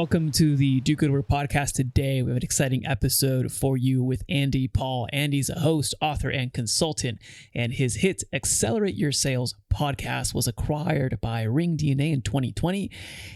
Welcome to the Do Good Work podcast. Today, we have an exciting episode for you with Andy Paul. Andy's a host, author, and consultant, and his hit Accelerate Your Sales podcast was acquired by ringDNA in 2020,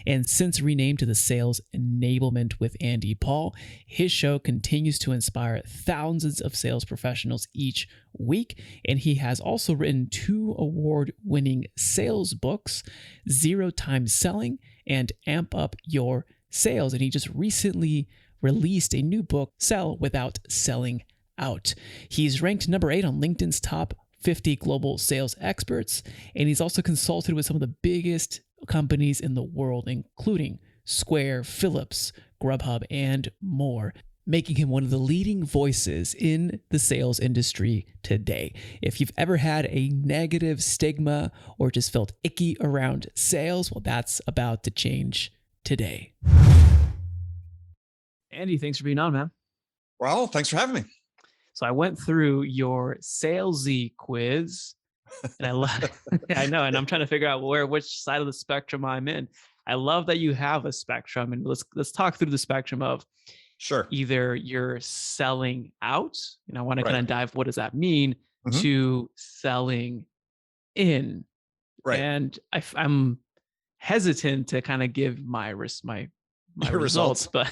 and since renamed to the Sales Enablement with Andy Paul. His show continues to inspire thousands of sales professionals each week, and he has also written 2 award-winning sales books, 0 Time Selling and Amp Up Your Sales. And he just recently released a new book, Sell Without Selling Out. He's ranked number 8 on LinkedIn's top 50 global sales experts, and he's also consulted with some of the biggest companies in the world, including Square, Philips, Grubhub, and more, making him one of the leading voices in the sales industry today. If you've ever had a negative stigma or just felt icky around sales, well, that's about to change today. Andy, thanks for being on, man. Well, thanks for having me. So I went through your Salesy quiz, and I know, and I'm trying to figure out which side of the spectrum I'm in. I love that you have a spectrum, and let's talk through the spectrum of sure. Either you're selling out, and I want to kind of dive, what does that mean, to selling in. Right. And I'm hesitant to kind of give my results, but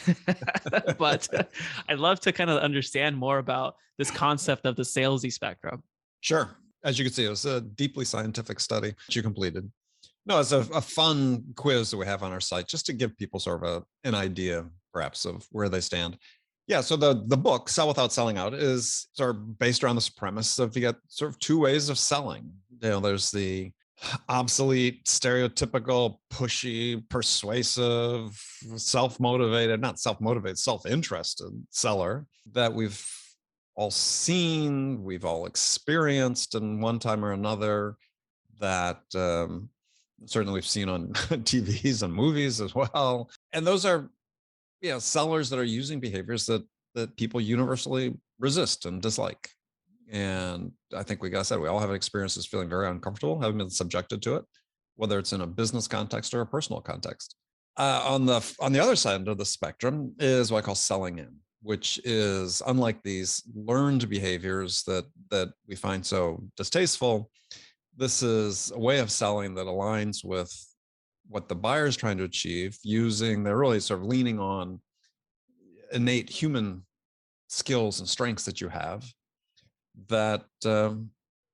I'd love to kind of understand more about this concept of the Salesy spectrum. Sure. As you can see, it was a deeply scientific study that you completed. No, it's a fun quiz that we have on our site just to give people sort of an idea, perhaps, of where they stand. Yeah, so the book, Sell Without Selling Out, is sort of based around this premise of you got sort of 2 ways of selling. There's the obsolete, stereotypical, pushy, persuasive, self-interested seller that we've all seen, we've all experienced in one time or another, that certainly we've seen on TVs and movies as well. And those are sellers that are using behaviors that people universally resist and dislike. And I think we all have experiences feeling very uncomfortable, having been subjected to it, whether it's in a business context or a personal context. On the other side of the spectrum is what I call selling in, which is unlike these learned behaviors that we find so distasteful. This is a way of selling that aligns with what the buyer is trying to achieve, they're really sort of leaning on innate human skills and strengths that you have that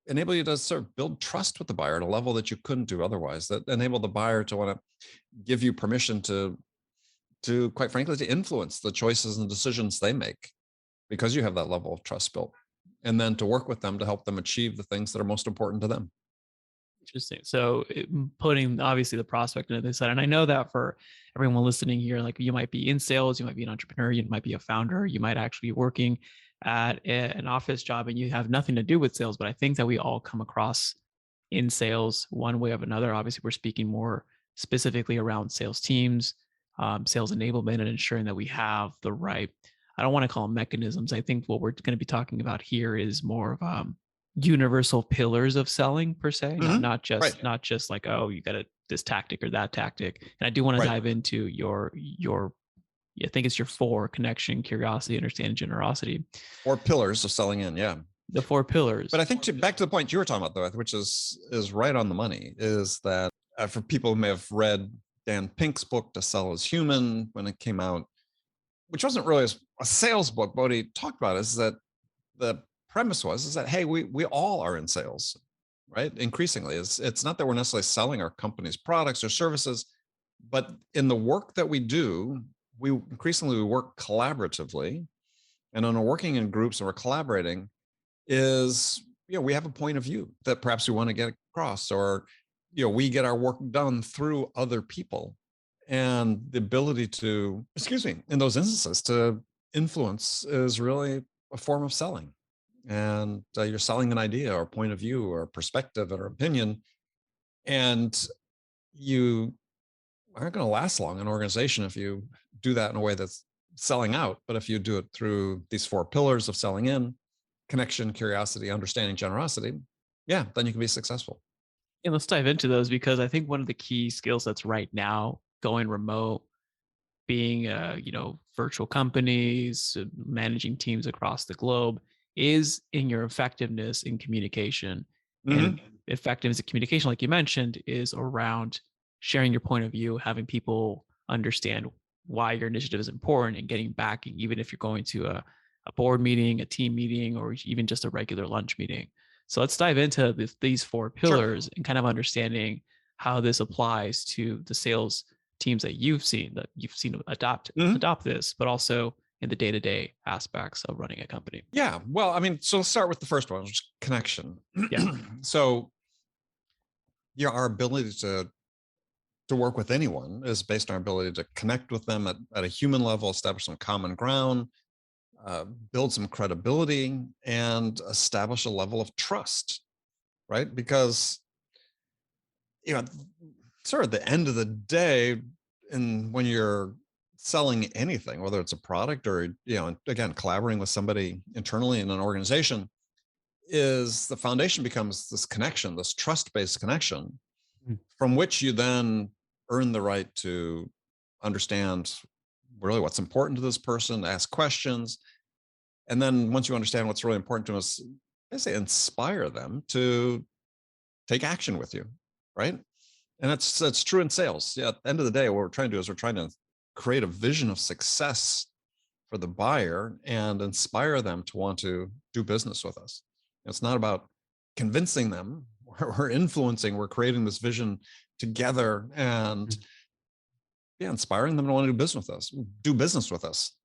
enable you to sort of build trust with the buyer at a level that you couldn't do otherwise, that enable the buyer to want to give you permission to quite frankly, to influence the choices and decisions they make because you have that level of trust built, and then to work with them to help them achieve the things that are most important to them. Interesting. So putting obviously the prospect into this side, and I know that for everyone listening here, like you might be in sales, you might be an entrepreneur, you might be a founder, you might actually be working at an office job and you have nothing to do with sales, but I think that we all come across in sales one way or another. Obviously, we're speaking more specifically around sales teams, sales enablement, and ensuring that we have the right, I don't want to call them mechanisms. I think what we're going to be talking about here is more of universal pillars of selling per se, not just like, oh, you got this tactic or that tactic. And I do want to dive into your I think it's your 4: connection, curiosity, understanding, generosity. 4 pillars of selling in. Yeah. The 4 pillars. But I think back to the point you were talking about, though, which is right on the money, is that for people who may have read Dan Pink's book, To Sell is Human, when it came out, which wasn't really a sales book, but what he talked about is that the premise is that, hey, we all are in sales, right? Increasingly, it's not that we're necessarily selling our company's products or services, but in the work that we do, we increasingly work collaboratively, and when we're working in groups and we're collaborating, we have a point of view that perhaps we want to get across, or we get our work done through other people, and the ability to, in those instances, to influence is really a form of selling. And you're selling an idea or point of view or perspective or opinion, and you aren't going to last long in an organization if you do that in a way that's selling out. But if you do it through these 4 pillars of selling in, connection, curiosity, understanding, generosity, then you can be successful. And let's dive into those, because I think one of the key skill sets right now, going remote, being, virtual companies, managing teams across the globe, is in your effectiveness in communication. Hmm. And effectiveness in communication, like you mentioned, is around sharing your point of view, having people understand why your initiative is important, and getting backing, even if you're going to a board meeting, a team meeting, or even just a regular lunch meeting. So let's dive into these four Sure. pillars and kind of understanding how this applies to the sales teams that you've seen Hmm. adopt this, but also in the day-to-day aspects of running a company. Yeah. Well, I mean, so let's start with the first one, which is connection. Yeah. So, our ability to work with anyone is based on our ability to connect with them at a human level, establish some common ground, build some credibility, and establish a level of trust, right? Because, you know, sort of at the end of the day, and when you're selling anything, whether it's a product or, again, collaborating with somebody internally in an organization, is the foundation becomes this connection, this trust-based connection, Mm. from which you then earn the right to understand really what's important to this person, ask questions. And then once you understand what's really important to us, I say inspire them to take action with you, right? And that's true in sales. Yeah, at the end of the day, what we're trying to do is we're trying to create a vision of success for the buyer and inspire them to want to do business with us. It's not about convincing them. We're influencing, we're creating this vision together, and Mm. yeah, inspiring them to want to do business with us.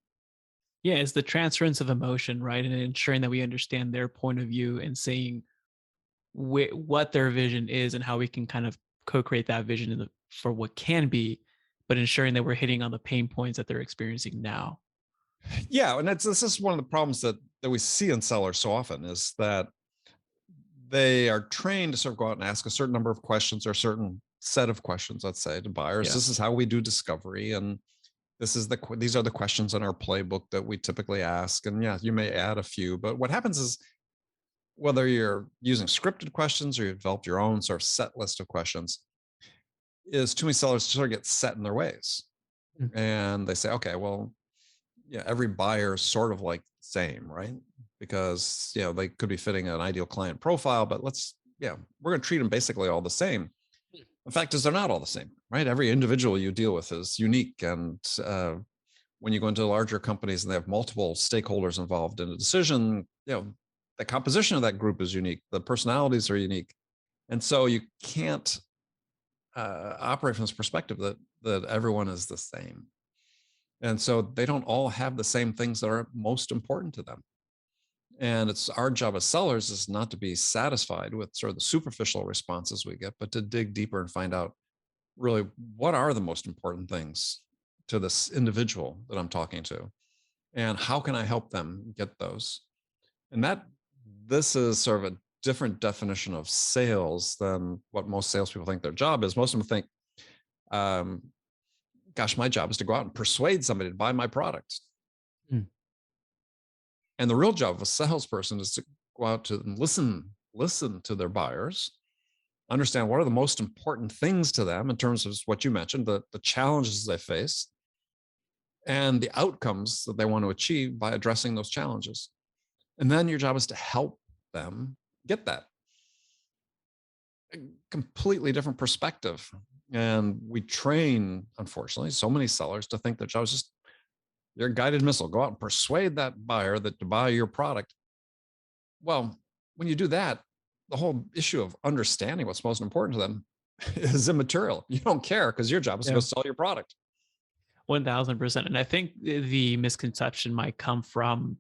Yeah, it's the transference of emotion, right? And ensuring that we understand their point of view and saying what their vision is and how we can kind of co-create that vision for what can be, but ensuring that we're hitting on the pain points that they're experiencing now. Yeah, and this is one of the problems that we see in sellers so often, is that they are trained to sort of go out and ask a certain number of questions or a certain set of questions, let's say, to buyers. Yeah. This is how we do discovery, and these are the questions in our playbook that we typically ask. And yeah, you may add a few, but what happens is, whether you're using scripted questions or you've developed your own sort of set list of questions, is too many sellers sort of get set in their ways, Mm. and they say, okay, well, yeah, every buyer is sort of like the same, right? Because they could be fitting an ideal client profile, but we're going to treat them basically all the same. The fact is, they're not all the same, right? Every individual you deal with is unique, and when you go into larger companies and they have multiple stakeholders involved in a decision, the composition of that group is unique, the personalities are unique, and so you can't operate from this perspective that everyone is the same. And so they don't all have the same things that are most important to them. And it's our job as sellers is not to be satisfied with sort of the superficial responses we get, but to dig deeper and find out really what are the most important things to this individual that I'm talking to, and how can I help them get those. And this is sort of a different definition of sales than what most salespeople think their job is. Most of them think, um, gosh, my job is to go out and persuade somebody to buy my product. Mm. And the real job of a salesperson is to go out to and listen to their buyers, understand what are the most important things to them in terms of what you mentioned, the challenges they face, and the outcomes that they want to achieve by addressing those challenges. And then your job is to help them get that. A completely different perspective. And we train, unfortunately, so many sellers to think their job is just your guided missile. Go out and persuade that buyer that to buy your product. Well, when you do that, the whole issue of understanding what's most important to them is immaterial. You don't care because your job is to go Yeah. sell your product. 1000%. And I think the misconception might come from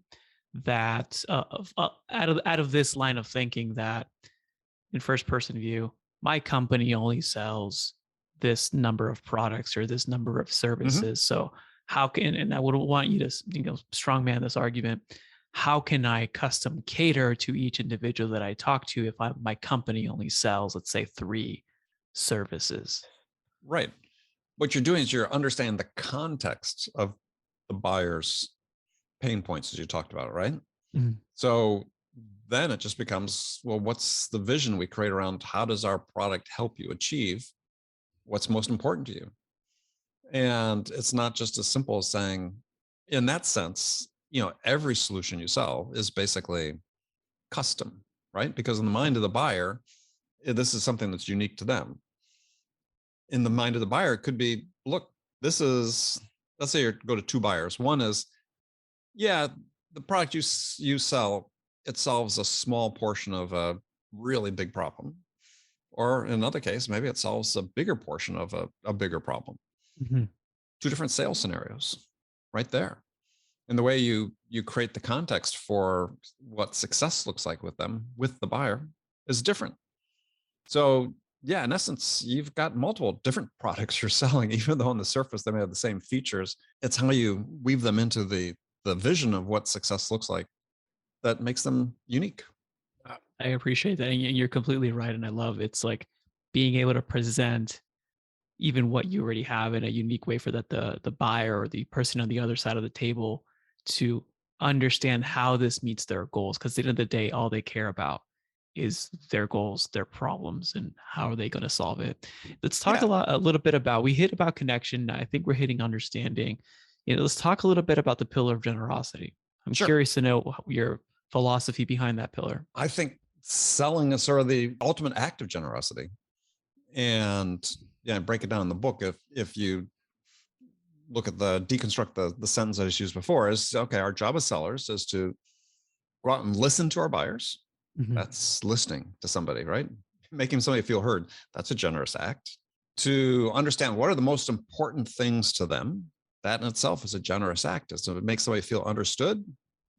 that out of this line of thinking that in first person view, my company only sells this number of products or this number of Mhm. services. So how can, and I would want you to, strongman this argument. How can I custom cater to each individual that I talk to if my company only sells, let's say, 3 services? Right. What you're doing is you're understanding the context of the buyer's pain points, as you talked about, right? Mhm. So then it just becomes, well, what's the vision we create around how does our product help you achieve what's most important to you? And it's not just as simple as saying, in that sense, every solution you sell is basically custom, right? Because in the mind of the buyer, this is something that's unique to them. In the mind of the buyer, it could be, look, this is, let's say you go to two buyers. One is, yeah, the product you sell, it solves a small portion of a really big problem. Or in another case, maybe it solves a bigger portion of a bigger problem. Mhm. Two different sales scenarios right there. And the way you create the context for what success looks like with them, with the buyer, is different. So yeah, in essence, you've got multiple different products you're selling, even though on the surface they may have the same features. It's how you weave them into the vision of what success looks like that makes them unique. I appreciate that. And you're completely right. And I love it's like being able to present even what you already have in a unique way for that the buyer or the person on the other side of the table to understand how this meets their goals. Because at the end of the day, all they care about is their goals, their problems, and how are they going to solve it. Let's talk Yeah, a little bit about we hit about connection. I think we're hitting understanding. Let's talk a little bit about the pillar of generosity. I'm sure. curious to know your philosophy behind that pillar. I think selling is sort of the ultimate act of generosity. And yeah, I break it down in the book. If you look at deconstruct the sentence I just used before, is okay, our job as sellers is to go out and listen to our buyers. Mhm. That's listening to somebody, right? Making somebody feel heard. That's a generous act. To understand what are the most important things to them, that in itself is a generous act. Is to make somebody feel understood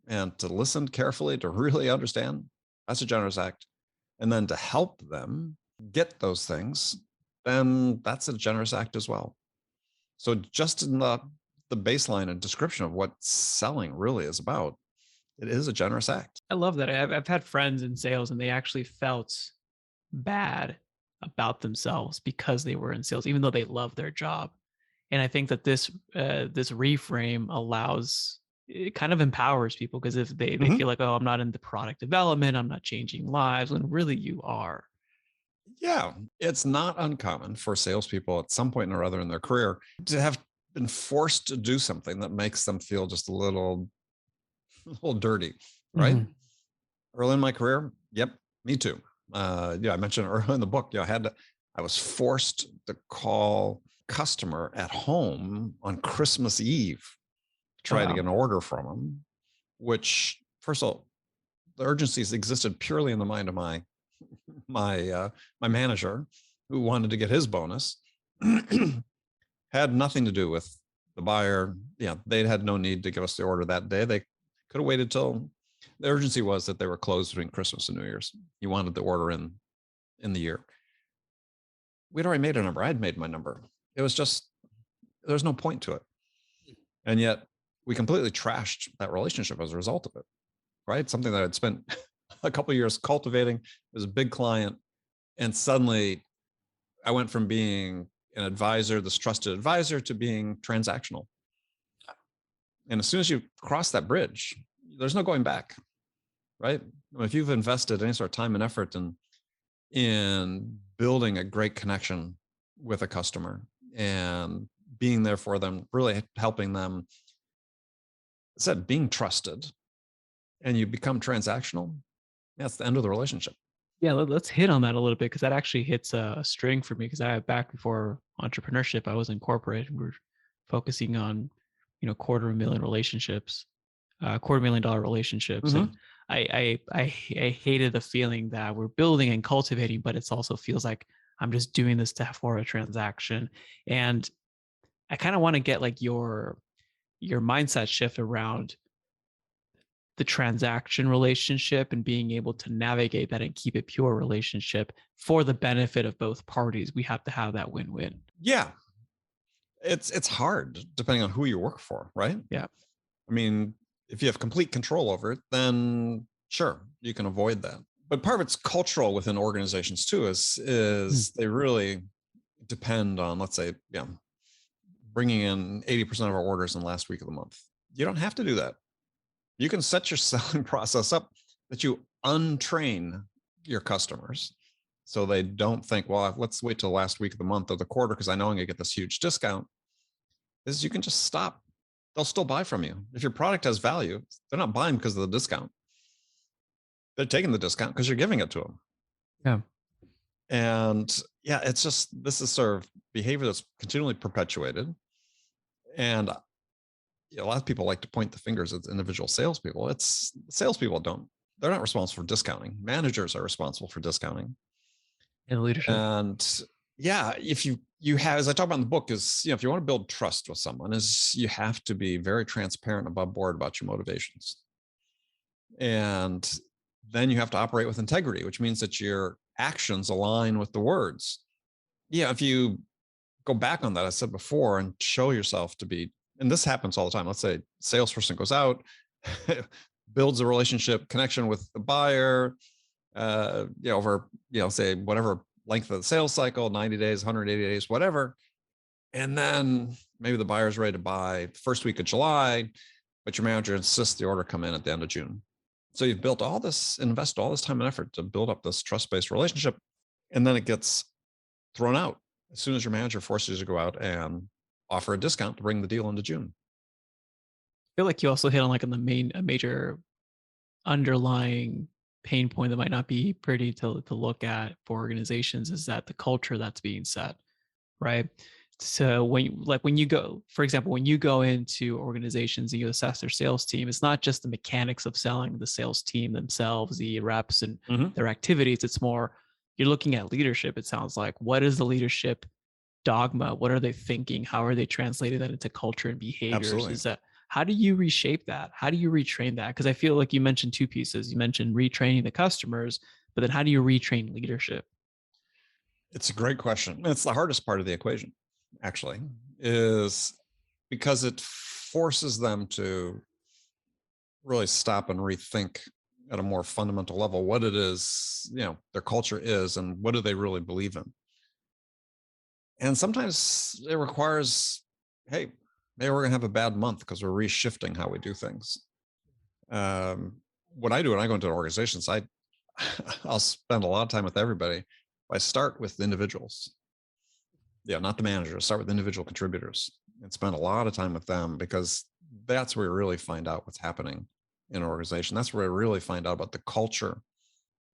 and to listen carefully, to really understand. That's a generous act. And then to help them get those things, then that's a generous act as well. So just in the baseline and description of what selling really is about, it is a generous act. I love that. I've had friends in sales and they actually felt bad about themselves because they were in sales, even though they love their job. And I think that this reframe allows it kind of empowers people because if they Mhm. feel like, oh, I'm not in the product development, I'm not changing lives, when really you are. Yeah, it's not uncommon for salespeople at some point or other in their career to have been forced to do something that makes them feel just a little dirty, right? Mhm. Early in my career, yep, me too. Yeah, I mentioned early in the book. I was forced to call customer at home on Christmas Eve to Oh, try to wow. get an order from them. Which, first of all, the urgencies existed purely in the mind of my my manager, who wanted to get his bonus. Had nothing to do with the buyer. Yeah, they had no need to give us the order that day. They could have waited till the urgency was that they were closed between Christmas and New Year's. He wanted the order in the year. We'd already made a number. I'd made my number. It was just there's no point to it. And yet we completely trashed that relationship as a result of it. Right? Something that I'd spent a couple of years cultivating. It was a big client. And suddenly I went from being an advisor, this trusted advisor, to being transactional. And as soon as you cross that bridge, there's no going back, right? If you've invested any sort of time and effort in building a great connection with a customer and being there for them, really helping them, I said being trusted, and you become transactional, that's the end of the relationship. Yeah, let's hit on that a little bit because that actually hits a string for me because I back before entrepreneurship, I was in corporate. We're focusing on, quarter of a million relationships, $250,000 relationships, and Mhm. I hated the feeling that we're building and cultivating, but it's also feels like I'm just doing this for a transaction, and I kind of want to get like your mindset shift around the transaction relationship and being able to navigate that and keep it pure relationship for the benefit of both parties. We have to have that win-win. Yeah, it's hard depending on who you work for, right? Yeah. I mean, if you have complete control over it, then sure, you can avoid that. But part of it's cultural within organizations too, Mm. is they really depend on, let's say, yeah, bringing in 80% of our orders in the last week of the month. You don't have to do that. You can set your selling process up that you untrain your customers so they don't think, well, let's wait till the last week of the month or the quarter because I know I'm going to get this huge discount. is you can just stop. They'll still buy from you. If your product has value, they're not buying because of the discount. They're taking the discount because you're giving it to them. Yeah. And yeah, it's just, this is sort of behavior that's continually perpetuated. And a lot of people like to point the fingers at individual salespeople. It's salespeople don't, they're not responsible for discounting. Managers are responsible for discounting. In leadership. And yeah, if you have, as I talk about in the book, is, if you want to build trust with someone, is you have to be very transparent above board about your motivations. And then you have to operate with integrity, which means that your actions align with the words. Yeah, if you go back on that, I said before, and show yourself to be, and this happens all the time. Let's say salesperson goes out, builds a relationship connection with the buyer, over, say whatever length of the sales cycle, 90 days, 180 days, whatever. And then maybe the buyer's ready to buy the first week of July, but your manager insists the order come in at the end of June. So you've built all this, invested all this time and effort to build up this trust-based relationship, and then it gets thrown out as soon as your manager forces you to go out and offer a discount to bring the deal into June. I feel like you also hit on like on a major underlying pain point that might not be pretty to look at for organizations is that the culture that's being set, right? So when you go, for example, when you go into organizations and you assess their sales team, it's not just the mechanics of selling the sales team themselves, the reps and their activities. It's more, you're looking at leadership. It sounds like, what is the leadership dogma? What are they thinking? How are they translating that into culture and behaviors? Absolutely. Is that, how do you reshape that? How do you retrain that? Because I feel like you mentioned two pieces. You mentioned retraining the customers, but then how do you retrain leadership? It's a great question. It's the hardest part of the equation, actually, is because it forces them to really stop and rethink at a more fundamental level what it is, their culture is, and what do they really believe in. And sometimes it requires, hey, maybe we're going to have a bad month because we're reshifting how we do things. What I do when I go into organizations, I'll spend a lot of time with everybody. I start with the individuals. Yeah, not the managers. Start with individual contributors and spend a lot of time with them, because that's where we really find out what's happening in an organization. That's where we really find out about the culture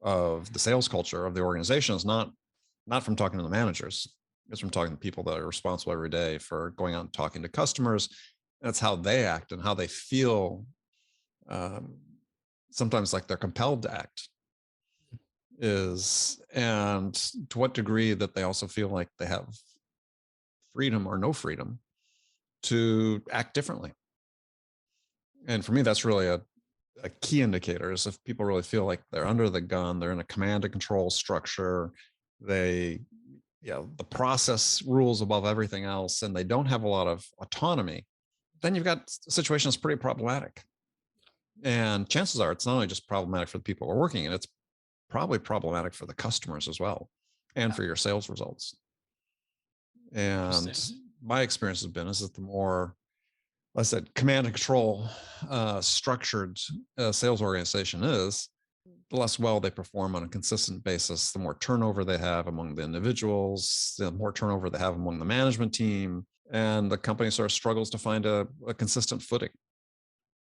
of the sales culture of the organization. Is not from talking to the managers. It's from talking to people that are responsible every day for going out and talking to customers. That's how they act and how they feel. Sometimes like they're compelled to act is, and to what degree that they also feel like they have freedom or no freedom to act differently. And for me, that's really a key indicator, is if people really feel like they're under the gun, they're in a command and control structure, they, the process rules above everything else, and they don't have a lot of autonomy, then you've got a situation that's pretty problematic. And chances are it's not only just problematic for the people we're working in, it's probably problematic for the customers as well, and for your sales results. And my experience has been is that the more, like I said, command and control structured sales organization is, the less well they perform on a consistent basis, the more turnover they have among the individuals, the more turnover they have among the management team, and the company sort of struggles to find a consistent footing.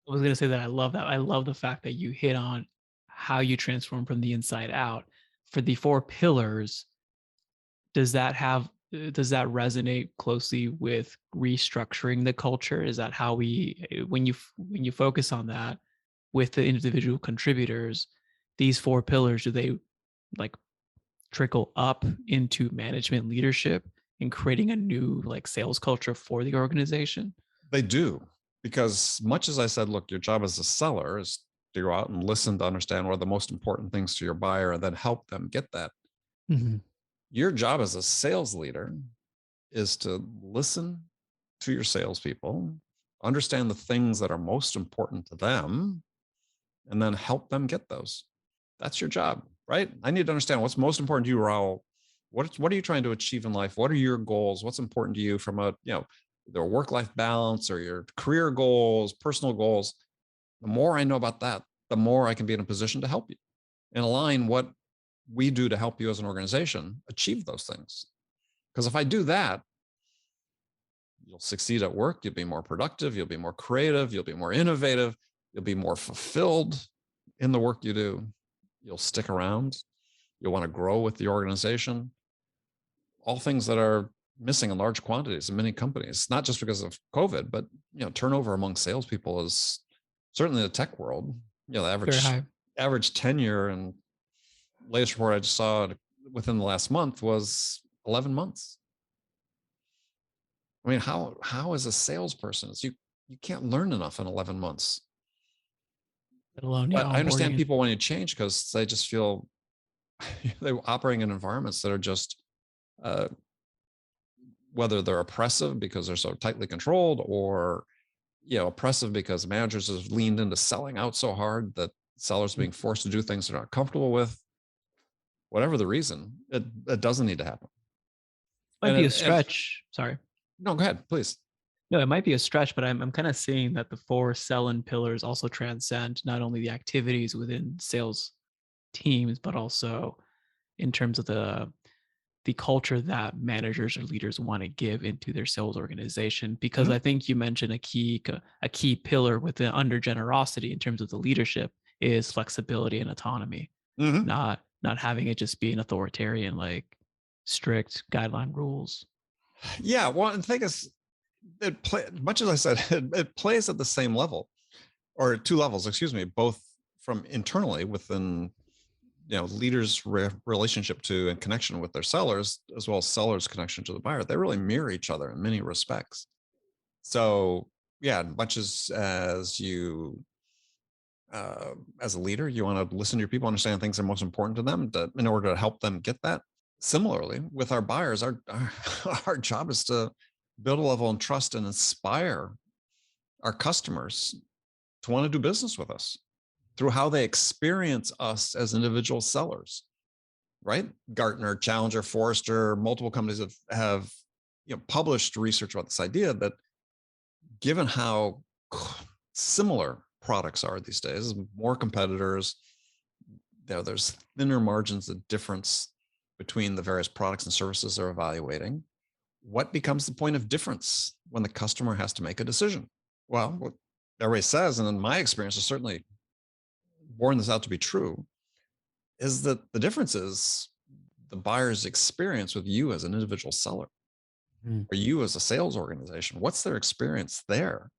I was going to say that I love that. I love the fact that you hit on how you transform from the inside out. For the four pillars, does that resonate closely with restructuring the culture? Is that how when you focus on that with the individual contributors, these four pillars, do they like trickle up into management leadership and creating a new like sales culture for the organization? They do, because much as I said, look, your job as a seller is to go out and listen to understand what are the most important things to your buyer and then help them get that. Your job as a sales leader is to listen to your salespeople, understand the things that are most important to them, and then help them get those. That's your job, right? I need to understand what's most important to you, Raul. What are you trying to achieve in life? What are your goals? What's important to you from a, their work-life balance or your career goals, personal goals? The more I know about that, the more I can be in a position to help you and align what we do to help you as an organization achieve those things. Because if I do that, You'll succeed at work. You'll be more productive. You'll be more creative. You'll be more innovative. You'll be more fulfilled in the work you do. You'll stick around. You'll want to grow with the organization. All things that are missing in large quantities in many companies, not just because of COVID, but turnover among salespeople is certainly in the tech world. The Very high. average tenure, and latest report I just saw within the last month was 11 months. I mean, how as a salesperson, you can't learn enough in 11 months. Let alone, But I understand onboarding. people want to change because they just feel they're operating in environments that are just whether they're oppressive because they're so tightly controlled, or oppressive because managers have leaned into selling out so hard that sellers are being forced to do things they're not comfortable with. Whatever the reason, it doesn't need to happen. Might be a stretch. Sorry. No, go ahead, please. No, it might be a stretch, but I'm kind of seeing that the 4 sell-in pillars also transcend not only the activities within sales teams, but also in terms of the culture that managers or leaders want to give into their sales organization. Because I think you mentioned a key pillar within under generosity in terms of the leadership is flexibility and autonomy, not having it just be an authoritarian, like strict guideline rules. Yeah, well, the thing is, much as I said, it plays at the same level, or 2 levels, excuse me, both from internally within leaders' relationship to and connection with their sellers, as well as sellers' connection to the buyer. They really mirror each other in many respects. So yeah, much as you as a leader, you want to listen to your people, understand things that are most important to them in order to help them get that. Similarly, with our buyers, our job is to build a level of trust and inspire our customers to want to do business with us through how they experience us as individual sellers, right? Gartner, Challenger, Forrester, multiple companies have published research about this idea that given how similar products are these days, more competitors, there's thinner margins of difference between the various products and services they're evaluating. What becomes the point of difference when the customer has to make a decision? Well, what everybody says, and in my experience, has certainly borne this out to be true, is that the difference is the buyer's experience with you as an individual seller, or you as a sales organization. What's their experience there?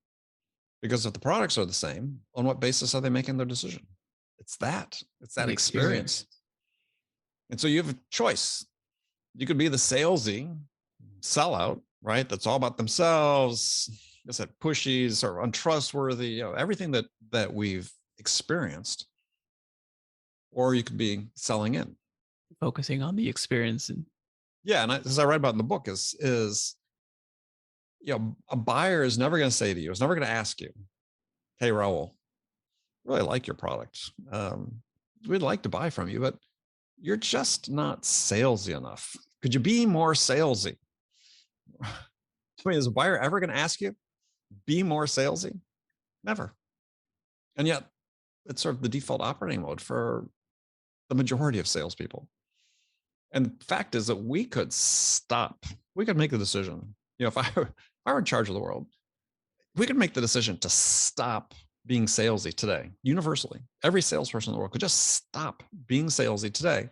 Because if the products are the same, on what basis are they making their decision? It's that experience. And so you have a choice. You could be the salesy sellout, right? That's all about themselves. I said pushy, sort of untrustworthy, everything that we've experienced. Or you could be selling in, focusing on the experience. And yeah, and as I write about in the book is a buyer is never going to say to you, is never going to ask you, hey, Raul, really like your product. We'd like to buy from you, but you're just not salesy enough. Could you be more salesy? I mean, is a buyer ever going to ask you, be more salesy? Never. And yet it's sort of the default operating mode for the majority of salespeople. And the fact is that we could make the decision. If I were in charge of the world, we could make the decision to stop being salesy today, universally. Every salesperson in the world could just stop being salesy today,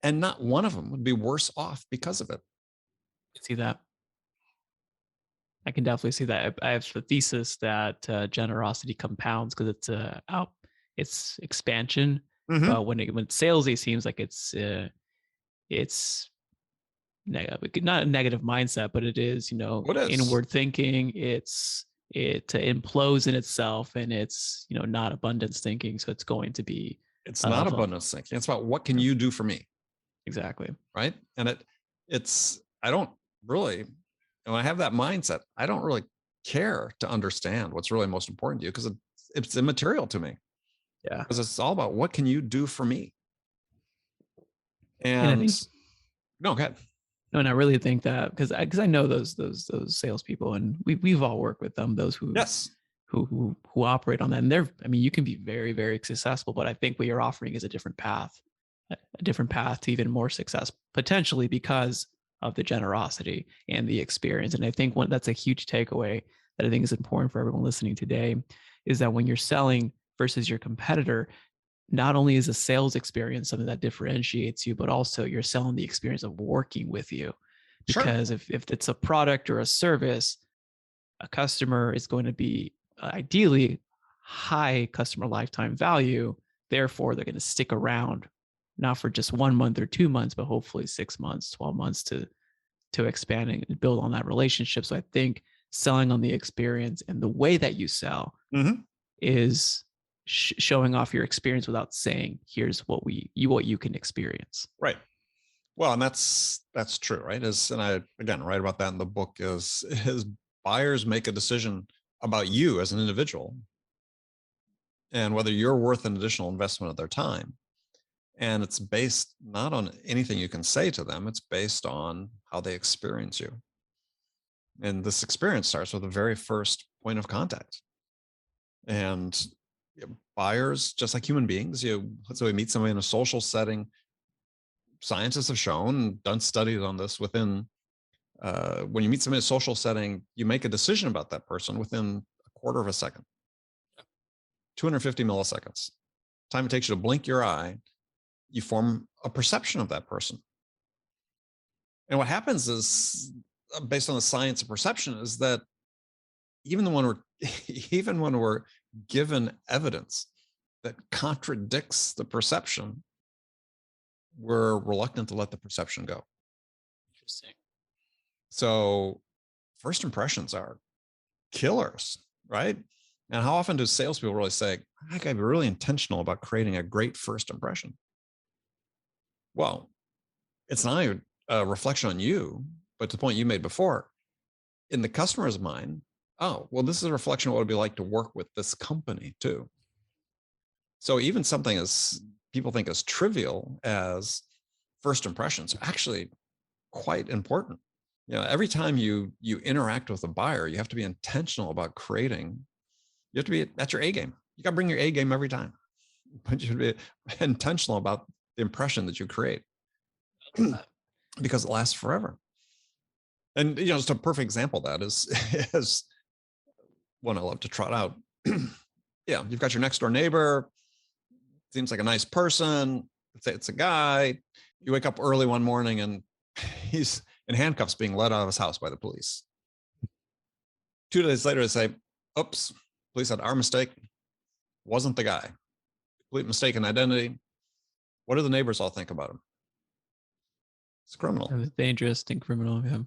and not one of them would be worse off because of it. See that. I can definitely see that. I have the thesis that generosity compounds because it's expansion. But when it's salesy, it seems like it's not a negative mindset, but it is, inward thinking. It implodes in itself, and it's, not abundance thinking. So it's going to be. It's not abundance thinking. It's about what can you do for me? Exactly. Right. And I don't really, when I have that mindset, I don't really care to understand what's really most important to you, because it's immaterial to me. Yeah. Because it's all about what can you do for me? And no, go ahead. No, and I really think that because I know those salespeople, and we've all worked with them. Those who who operate on that, and you can be very, very successful, but I think what you're offering is a different path to even more success, potentially because of the generosity and the experience. And I think that's a huge takeaway that I think is important for everyone listening today, is that when you're selling versus your competitor, not only is a sales experience something that differentiates you, but also you're selling the experience of working with you. Sure. Because if it's a product or a service, a customer is going to be ideally high customer lifetime value. Therefore, they're going to stick around, not for just 1 month or 2 months, but hopefully 6 months, 12 months to expand and build on that relationship. So I think selling on the experience and the way that you sell is showing off your experience without saying, here's what you can experience. Right. Well, and that's true, right? And I again write about that in the book, is buyers make a decision about you as an individual and whether you're worth an additional investment of their time. And it's based not on anything you can say to them, it's based on how they experience you. And this experience starts with the very first point of contact. And buyers, just like human beings, let's say we meet somebody in a social setting. Scientists have shown, done studies on this, when you meet somebody in a social setting, you make a decision about that person within a quarter of a second, 250 milliseconds. Time it takes you to blink your eye, you form a perception of that person. And what happens is, based on the science of perception, is that even when we're given evidence that contradicts the perception, we're reluctant to let the perception go. Interesting. So first impressions are killers, right? And how often do salespeople really say, I gotta be really intentional about creating a great first impression? Well, it's not even a reflection on you, but to the point you made before, in the customer's mind, oh, well, this is a reflection of what it'd be like to work with this company too. So even something as people think as trivial as first impressions are actually quite important. Every time you interact with a buyer, you have to be intentional about creating. You have to be at your A game. You got to bring your A game every time, but you should be intentional about the impression that you create because it lasts forever. And just a perfect example of that is one I love to trot out. Yeah, you've got your next door neighbor. Seems like a nice person. Let's say it's a guy. You wake up early one morning and he's in handcuffs being led out of his house by the police. 2 days later, they say, oops, police had our mistake. Wasn't the guy. Complete mistaken identity. What do the neighbors all think about him? It's a criminal. It's dangerous and criminal. Yeah.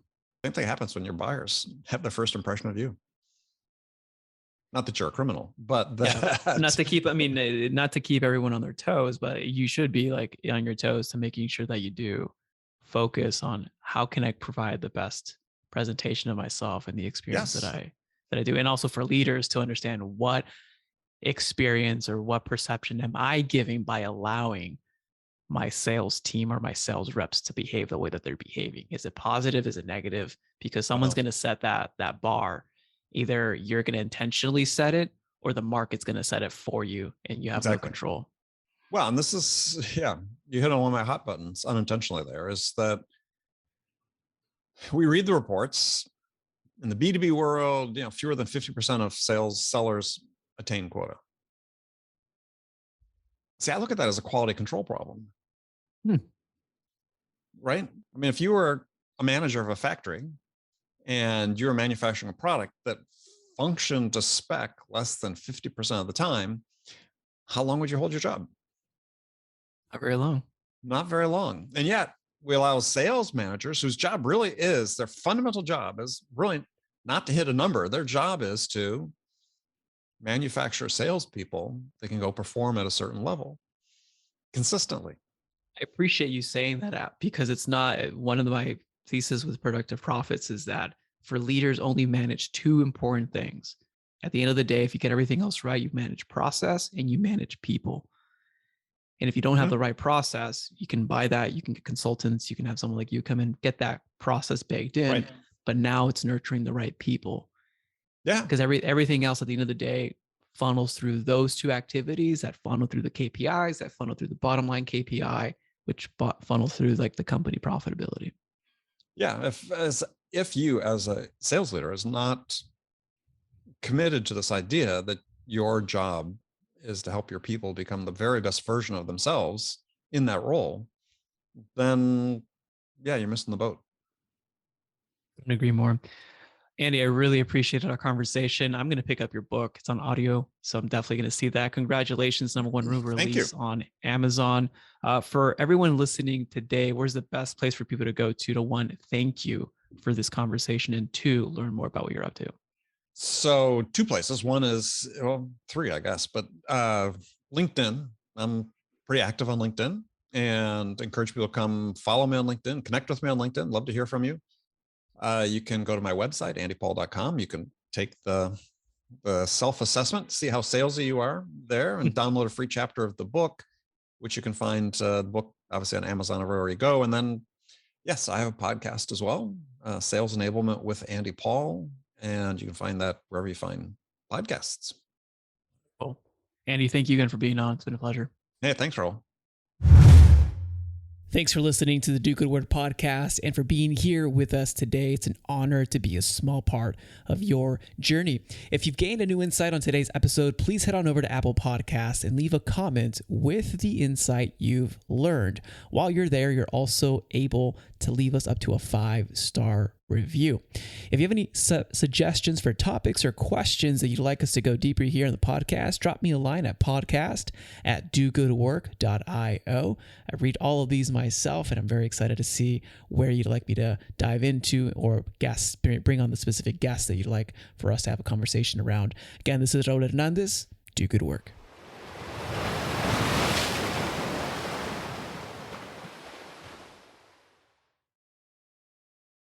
Same thing happens when your buyers have their first impression of you. Not that you're a criminal, but that not to keep everyone on their toes, but you should be like on your toes to making sure that you do focus on how can I provide the best presentation of myself and the experience that I do. And also for leaders to understand what experience or what perception am I giving by allowing my sales team or my sales reps to behave the way that they're behaving. Is it positive? Is it negative? Because someone's going to set that bar. Either you're going to intentionally set it or the market's going to set it for you and you have no control. Well, and this is, you hit on one of my hot buttons unintentionally there, is that we read the reports in the B2B world, fewer than 50% of sellers attain quota. See, I look at that as a quality control problem. Right? I mean, if you were a manager of a factory and you're manufacturing a product that functioned to spec less than 50% of the time, how long would you hold your job? Not very long. Not very long. And yet we allow sales managers whose job really is, their fundamental job is really not to hit a number. Their job is to manufacture salespeople that can go perform at a certain level consistently. I appreciate you saying that, because it's not one of my thesis with productive profits is that for leaders only manage 2 important things. At the end of the day, if you get everything else right, you manage process and you manage people. And if you don't have the right process, you can buy that, you can get consultants, you can have someone like you come in, get that process baked in, right. But now it's nurturing the right people. Yeah. Because everything else at the end of the day funnels through those 2 activities that funnel through the KPIs, that funnel through the bottom line KPI, which funnel through like the company profitability. Yeah, if you as a sales leader is not committed to this idea that your job is to help your people become the very best version of themselves in that role, then yeah, you're missing the boat. Couldn't agree more. Andy, I really appreciated our conversation. I'm going to pick up your book. It's on audio, so I'm definitely going to see that. Congratulations, #1 Thank you. release on Amazon. For everyone listening today, where's the best place for people to go to one, thank you for this conversation, and two, learn more about what you're up to? So two places. One is, well, three, I guess, but LinkedIn. I'm pretty active on LinkedIn and encourage people to come follow me on LinkedIn, connect with me on LinkedIn. Love to hear from you. You can go to my website, andypaul.com. You can take the self-assessment, see how salesy you are there, and download a free chapter of the book, which you can find the book obviously on Amazon everywhere you go. And then, yes, I have a podcast as well, Sales Enablement with Andy Paul, and you can find that wherever you find podcasts. Cool. Andy, thank you again for being on. It's been a pleasure. Hey, thanks, Raul. Thanks for listening to the Do Good Word podcast and for being here with us today. It's an honor to be a small part of your journey. If you've gained a new insight on today's episode, please head on over to Apple Podcasts and leave a comment with the insight you've learned. While you're there, you're also able to leave us up to a 5-star review. If you have any suggestions for topics or questions that you'd like us to go deeper here in the podcast, drop me a line at podcast@dogoodwork.io. I read all of these myself, and I'm very excited to see where you'd like me to dive into or bring on the specific guests that you'd like for us to have a conversation around. Again, this is Raul Hernandez. Do good work.